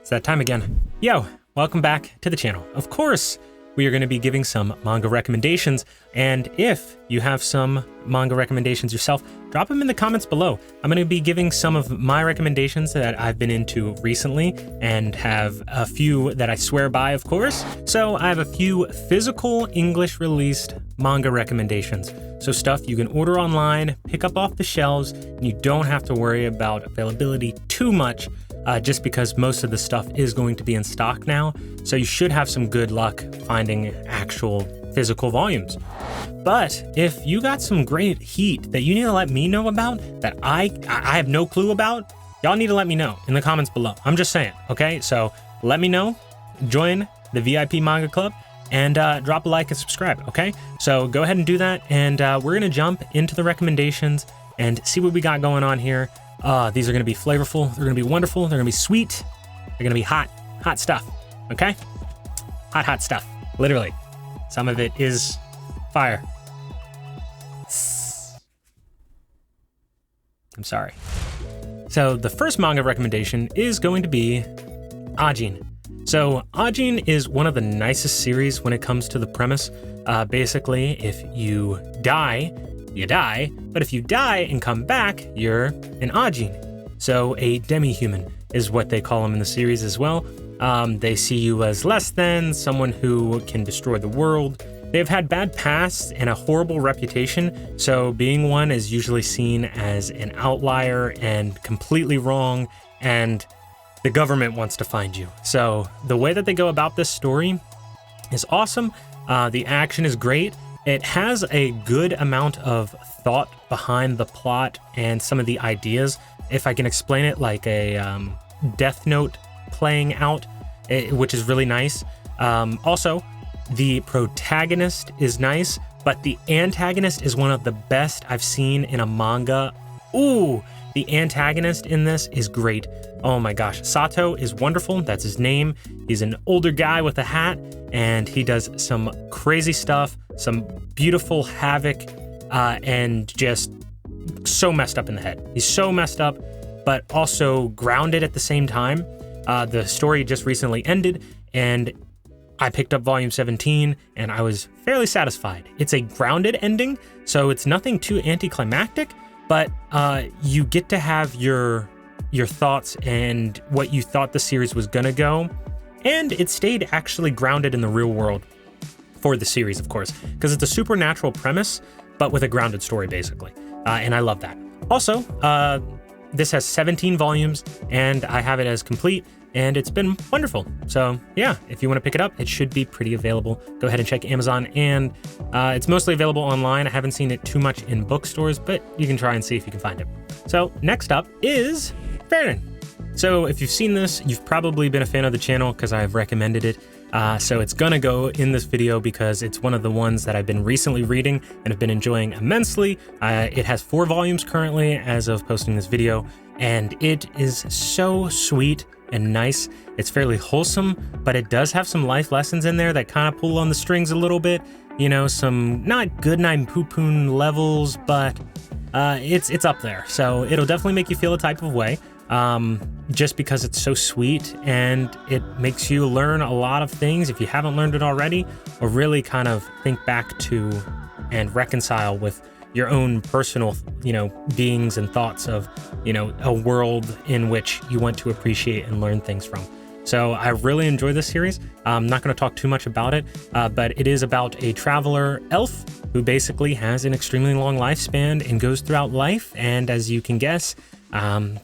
It's that time again. Yo, welcome back to the channel. Of course, we are going to be giving some manga recommendations, and if you have some manga recommendations yourself, drop them in the comments below. I'm going to be giving some of my recommendations that I've been into recently, and have a few that I swear by, of course. So I have a few physical English released manga recommendations. So stuff you can order online, pick up off the shelves, and you don't have to worry about availability too much, just because most of the stuff is going to be in stock now. So you should have some good luck finding actual physical volumes. But if you got some great heat that you need to let me know about, that I have no clue about, y'all need to let me know in the comments below. I'm just saying, okay? So let me know, join the VIP Manga Club, and drop a like and subscribe, okay? So go ahead and do that, and we're gonna jump into the recommendations and see what we got going on here. These are gonna be flavorful, they're gonna be wonderful, they're gonna be sweet, they're gonna be hot stuff, okay? Hot stuff, literally. Some of it is fire. I'm sorry. So the first manga recommendation is going to be Ajin. So Ajin is one of the nicest series when it comes to the premise. Basically, if you die, you die, but if you die and come back, you're an Ajin. So a demi-human is what they call them in the series as well. They see you as less than, someone who can destroy the world. They've had bad pasts and a horrible reputation, so being one is usually seen as an outlier and completely wrong, and the government wants to find you. So the way that they go about this story is awesome. The action is great. It has a good amount of thought behind the plot and some of the ideas. If I can explain it like a Death Note playing out, which is really nice. Also, the protagonist is nice, but the antagonist is one of the best I've seen in a manga. Ooh, the antagonist in this is great. Oh my gosh, Sato is wonderful. That's his name. He's an older guy with a hat, and he does some crazy stuff, some beautiful havoc, and just so messed up in the head. He's so messed up, but also grounded at the same time. The story just recently ended, and I picked up volume 17, and I was fairly satisfied. It's a grounded ending, so it's nothing too anticlimactic, but you get to have your thoughts and what you thought the series was gonna go, and it stayed actually grounded in the real world for the series, of course, because it's a supernatural premise, but with a grounded story, basically, and I love that. Also, this has 17 volumes, and I have it as complete, and it's been wonderful. So yeah, if you want to pick it up, it should be pretty available. Go ahead and check Amazon, and it's mostly available online. I haven't seen it too much in bookstores, but you can try and see if you can find it. So next up is Fairen. So if you've seen this, you've probably been a fan of the channel because I've recommended it. So it's gonna go in this video because it's one of the ones that I've been recently reading and have been enjoying immensely. It has 4 volumes currently as of posting this video, and it is so sweet and nice. It's fairly wholesome, but it does have some life lessons in there that kind of pull on the strings a little bit. You know, some not good night poo-poon levels, but it's up there. So it'll definitely make you feel a type of way. Just because it's so sweet, and it makes you learn a lot of things if you haven't learned it already, or really kind of think back to and reconcile with your own personal, beings and thoughts of, a world in which you want to appreciate and learn things from. So I really enjoy this series. I'm not going to talk too much about it, but it is about a traveler elf who basically has an extremely long lifespan and goes throughout life, and as you can guess,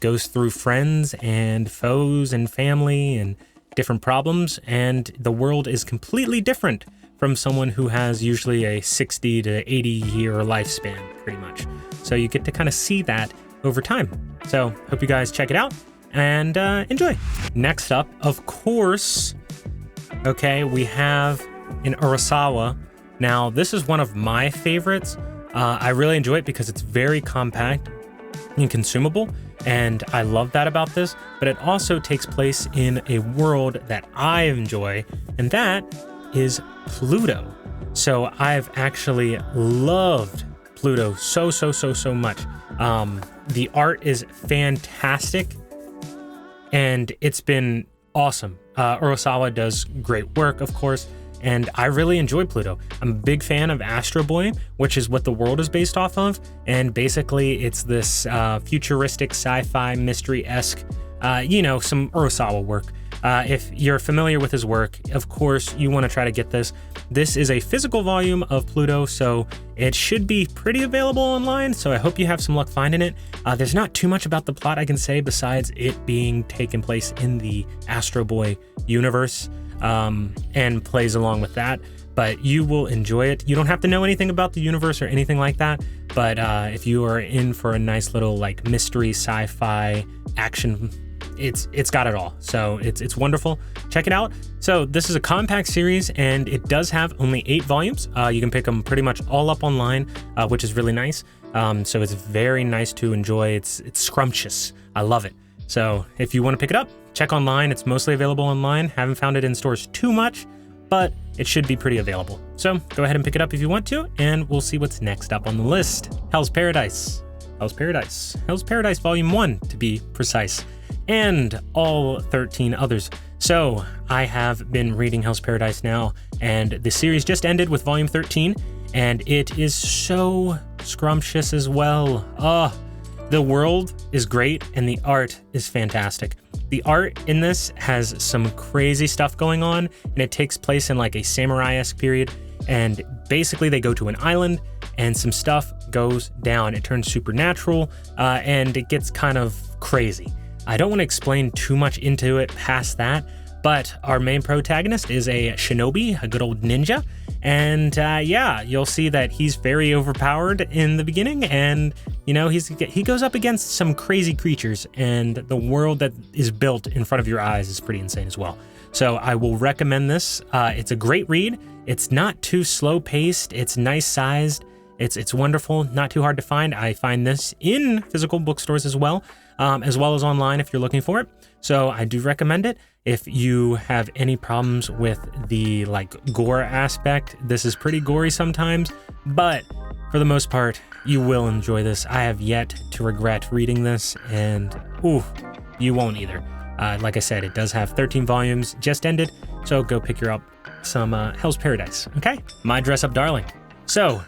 goes through friends and foes and family and different problems, and the world is completely different from someone who has usually a 60 to 80 year lifespan, pretty much. So you get to kind of see that over time. So hope you guys check it out and enjoy. Next up, of course, okay, we have in Urasawa. Now, this is one of my favorites. I really enjoy it because it's very compact and consumable, and I love that about this, but it also takes place in a world that I enjoy, and that is Pluto. So I've actually loved Pluto so much. The art is fantastic, and it's been awesome. Urasawa does great work, of course, and I really enjoy Pluto. I'm a big fan of Astro Boy, which is what the world is based off of, and basically it's this futuristic sci-fi mystery-esque, some Urasawa work. If you're familiar with his work, of course, you want to try to get this. This is a physical volume of Pluto, so it should be pretty available online, so I hope you have some luck finding it. There's not too much about the plot I can say besides it being taken place in the Astro Boy universe, and plays along with that, but you will enjoy it. You don't have to know anything about the universe or anything like that, but if you are in for a nice little like mystery sci-fi action, it's got it all. So it's wonderful. Check it out. So this is a compact series, and it does have only 8 volumes. You can pick them pretty much all up online, which is really nice. So it's very nice to enjoy. It's scrumptious. I love it. So if you want to pick it up, check online. It's mostly available online. Haven't found it in stores too much, but it should be pretty available. So go ahead and pick it up if you want to, and we'll see what's next up on the list. Hell's Paradise. Hell's Paradise. Hell's Paradise Volume 1, to be precise, and all 13 others. So I have been reading Hell's Paradise now, and the series just ended with Volume 13, and it is so scrumptious as well. The world is great, and the art is fantastic. The art in this has some crazy stuff going on, and it takes place in like a samurai-esque period, and basically they go to an island, and some stuff goes down. It turns supernatural, and it gets kind of crazy. I don't want to explain too much into it past that, but our main protagonist is a shinobi, a good old ninja, and you'll see that he's very overpowered in the beginning, and he goes up against some crazy creatures, and the world that is built in front of your eyes is pretty insane as well. So I will recommend this. It's a great read. It's not too slow paced. It's nice sized. It's wonderful, not too hard to find. I find this in physical bookstores as well as online if you're looking for it. So I do recommend it. If you have any problems with the gore aspect, this is pretty gory sometimes, but for the most part, you will enjoy this. I have yet to regret reading this, and you won't either. Like I said, it does have 13 volumes, just ended, so go pick up some Hell's Paradise, okay? My Dress Up Darling. So,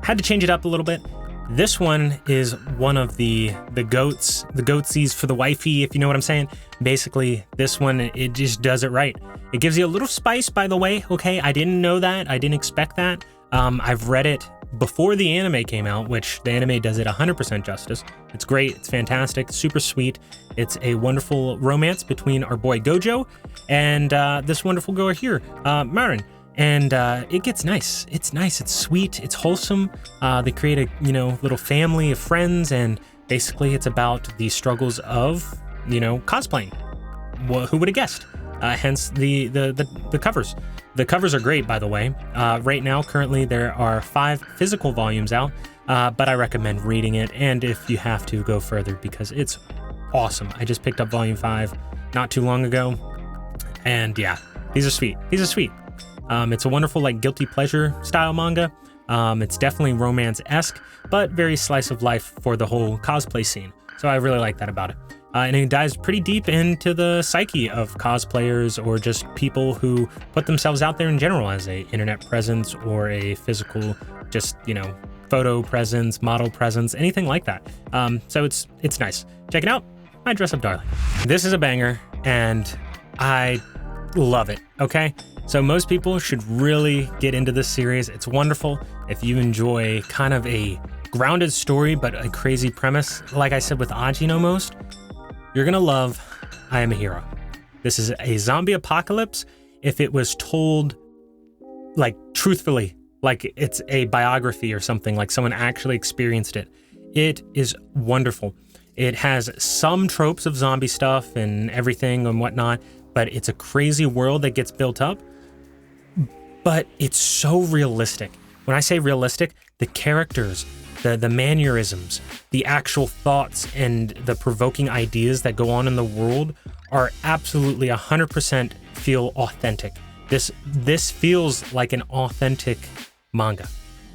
had to change it up a little bit. This one is one of the goatsies for the wifey, if you know what I'm saying. Basically, this one, it just does it right. It gives you a little spice, by the way, okay? I didn't know that. I didn't expect that. I've read it before the anime came out, which the anime does it 100% justice. It's great. It's fantastic. Super sweet. It's a wonderful romance between our boy Gojo and this wonderful girl here, Marin. And it gets nice. It's nice. It's sweet. It's wholesome. They create a little family of friends, and basically it's about the struggles of cosplaying. Who would have guessed? Hence the covers. The covers are great, by the way. Right now, currently, there are 5 physical volumes out, but I recommend reading it, and if you have to, go further, because it's awesome. I just picked up Volume 5 not too long ago, and yeah, these are sweet. It's a wonderful, guilty pleasure style manga. It's definitely romance-esque, but very slice of life for the whole cosplay scene, so I really like that about it. And it dives pretty deep into the psyche of cosplayers, or just people who put themselves out there in general as a internet presence or a physical, photo presence, model presence, anything like that. So it's nice. Check it out. My Dress Up Darling. This is a banger, and I love it, okay? So most people should really get into this series. It's wonderful. If you enjoy kind of a grounded story, but a crazy premise, like I said with Ajin almost, you're gonna love I Am a Hero. This is a zombie apocalypse if it was told truthfully, like it's a biography or something, like someone actually experienced it. It is wonderful. It has some tropes of zombie stuff and everything and whatnot, but it's a crazy world that gets built up. But it's so realistic. When I say realistic, the characters, the mannerisms, the actual thoughts, and the provoking ideas that go on in the world are absolutely 100% feel authentic. This feels like an authentic manga.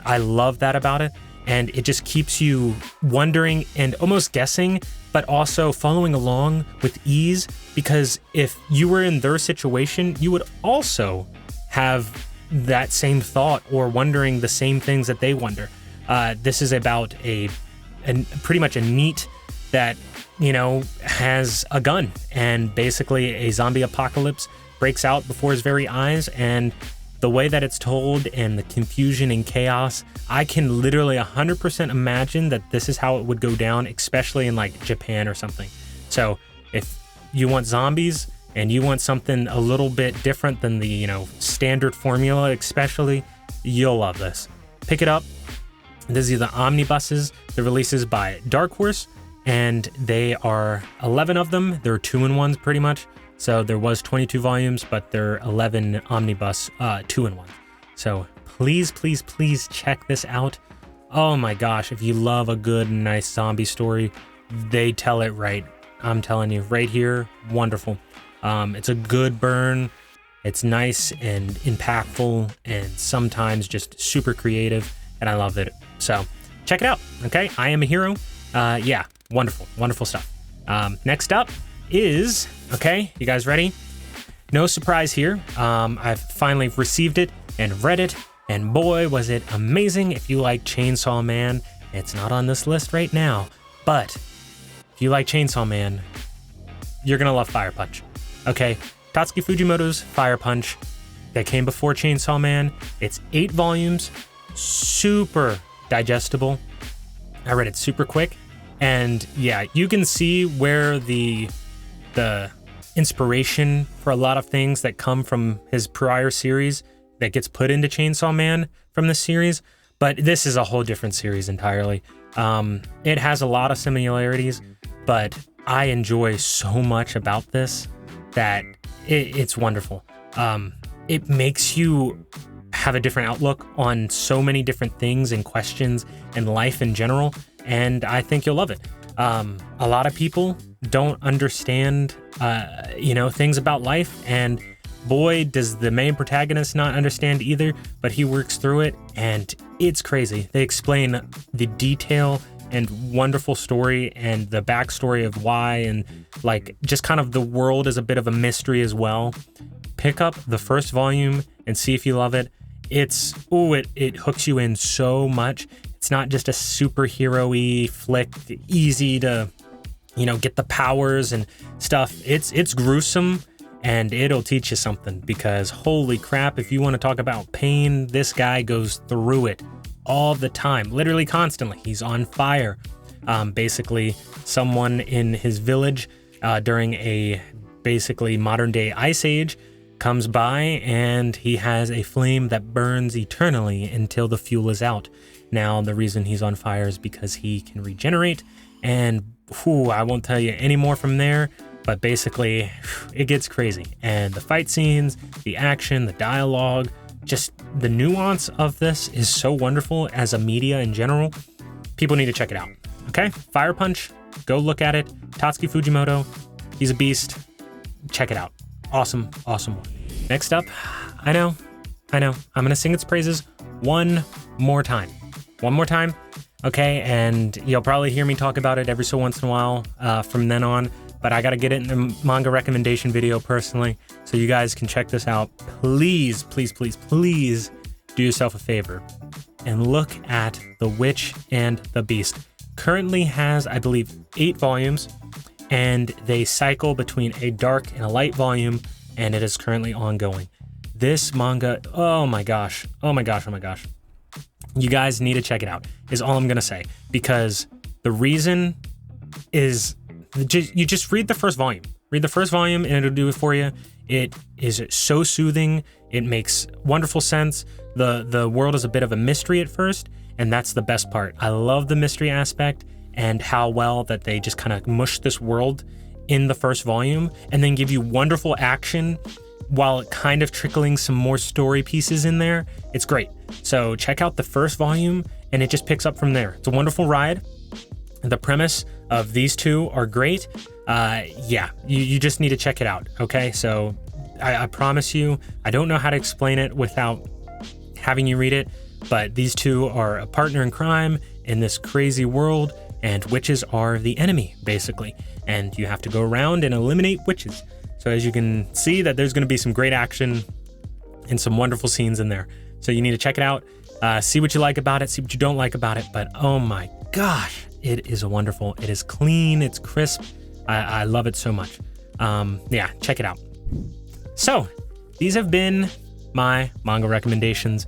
I love that about it. and it just keeps you wondering and almost guessing, but also following along with ease, because if you were in their situation, you would also have that same thought or wondering the same things that they wonder. This is about a pretty much a NEET that, you know, has a gun, and basically a zombie apocalypse breaks out before his very eyes, and the way that it's told and the confusion and chaos, I can literally 100% imagine that this is how it would go down, especially in like Japan or something. So if you want zombies and you want something a little bit different than the, you know, standard formula, especially, you'll love this. Pick it up. These are the omnibuses. The releases by Dark Horse, and they are 11 of them. They're 2-in-1s pretty much. So there was 22 volumes, but they're 11 omnibus 2-in-1. So please, please, please check this out. Oh my gosh, if you love a good, nice zombie story, they tell it right. I'm telling you, right here, wonderful. It's a good burn. It's nice and impactful, and sometimes just super creative, and I love it. So check it out, okay? I Am a Hero. Yeah, wonderful, wonderful stuff. Next up is, okay, you guys ready? No surprise here. I've finally received it and read it, and boy, was it amazing. If you like Chainsaw Man, it's not on this list right now, but if you like Chainsaw Man, you're gonna love Fire Punch. Okay, Tatsuki Fujimoto's Fire Punch that came before Chainsaw Man. It's 8 volumes, super digestible. I read it super quick, and yeah, you can see where the inspiration for a lot of things that come from his prior series that gets put into Chainsaw Man from this series, but this is a whole different series entirely. It has a lot of similarities, but I enjoy so much about this that it's wonderful. It makes you have a different outlook on so many different things and questions and life in general, and I think you'll love it. A lot of people don't understand, things about life, and boy, does the main protagonist not understand either, but he works through it, and it's crazy. They explain the detail and wonderful story and the backstory of why, and like just kind of the world is a bit of a mystery as well. Pick up the first volume and see if you love it. It hooks you in so much. It's not just a superhero-y flick, easy to, get the powers and stuff. It's gruesome, and it'll teach you something, because holy crap, if you want to talk about pain, this guy goes through it all the time, literally constantly. He's on fire. Basically, someone in his village during a basically modern day ice age comes by, and he has a flame that burns eternally until the fuel is out. Now, the reason he's on fire is because he can regenerate, and I won't tell you any more from there, but basically, it gets crazy. And the fight scenes, the action, the dialogue, just the nuance of this is so wonderful as a media in general. People need to check it out, okay? Fire Punch, go look at it. Tatsuki Fujimoto, he's a beast. Check it out. Awesome, awesome one. Next up, I know, I'm gonna sing its praises one more time, okay? And you'll probably hear me talk about it every so once in a while from then on, but I gotta get it in the manga recommendation video personally, so you guys can check this out. Please, please, please, please do yourself a favor and look at The Witch and the Beast. Currently has, I believe, 8 volumes, and they cycle between a dark and a light volume, and it is currently ongoing. This manga, oh my gosh. You guys need to check it out, is all I'm gonna say, because the reason is you just read the first volume. Read the first volume and it'll do it for you. It is so soothing. It makes wonderful sense. The world is a bit of a mystery at first, and that's the best part. I love the mystery aspect and how well that they just kind of mush this world in the first volume and then give you wonderful action while kind of trickling some more story pieces in there. It's great. So check out the first volume and it just picks up from there. It's a wonderful ride. The premise of these two are great. You just need to check it out, okay? So I promise you, I don't know how to explain it without having you read it, but these two are a partner in crime, in this crazy world, and witches are the enemy, basically. And you have to go around and eliminate witches. So as you can see, that there's going to be some great action and some wonderful scenes in there. So you need to check it out, see what you like about it, see what you don't like about it. But oh my gosh, it is wonderful. It is clean, it's crisp. I love it so much. Yeah, check it out. So these have been my manga recommendations.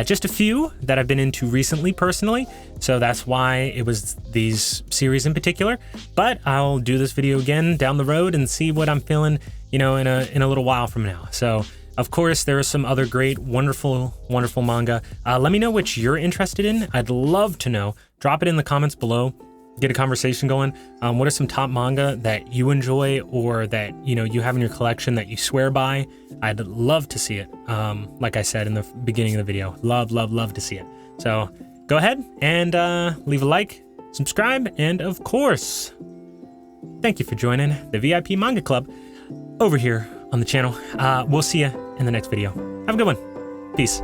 Just a few that I've been into recently personally, so that's why it was these series in particular. But I'll do this video again down the road and see what I'm feeling, in a little while from now. So of course there are some other great, wonderful manga. Let me know which you're interested in. I'd love to know. Drop it in the comments below. Get a conversation going. What are some top manga that you enjoy or that you have in your collection that you swear by? I'd love to see it. Like I said in the beginning of the video, love to see it. So go ahead and leave a like, subscribe, and of course, thank you for joining the VIP Manga Club over here on the channel. We'll see you in the next video. Have a good one. Peace.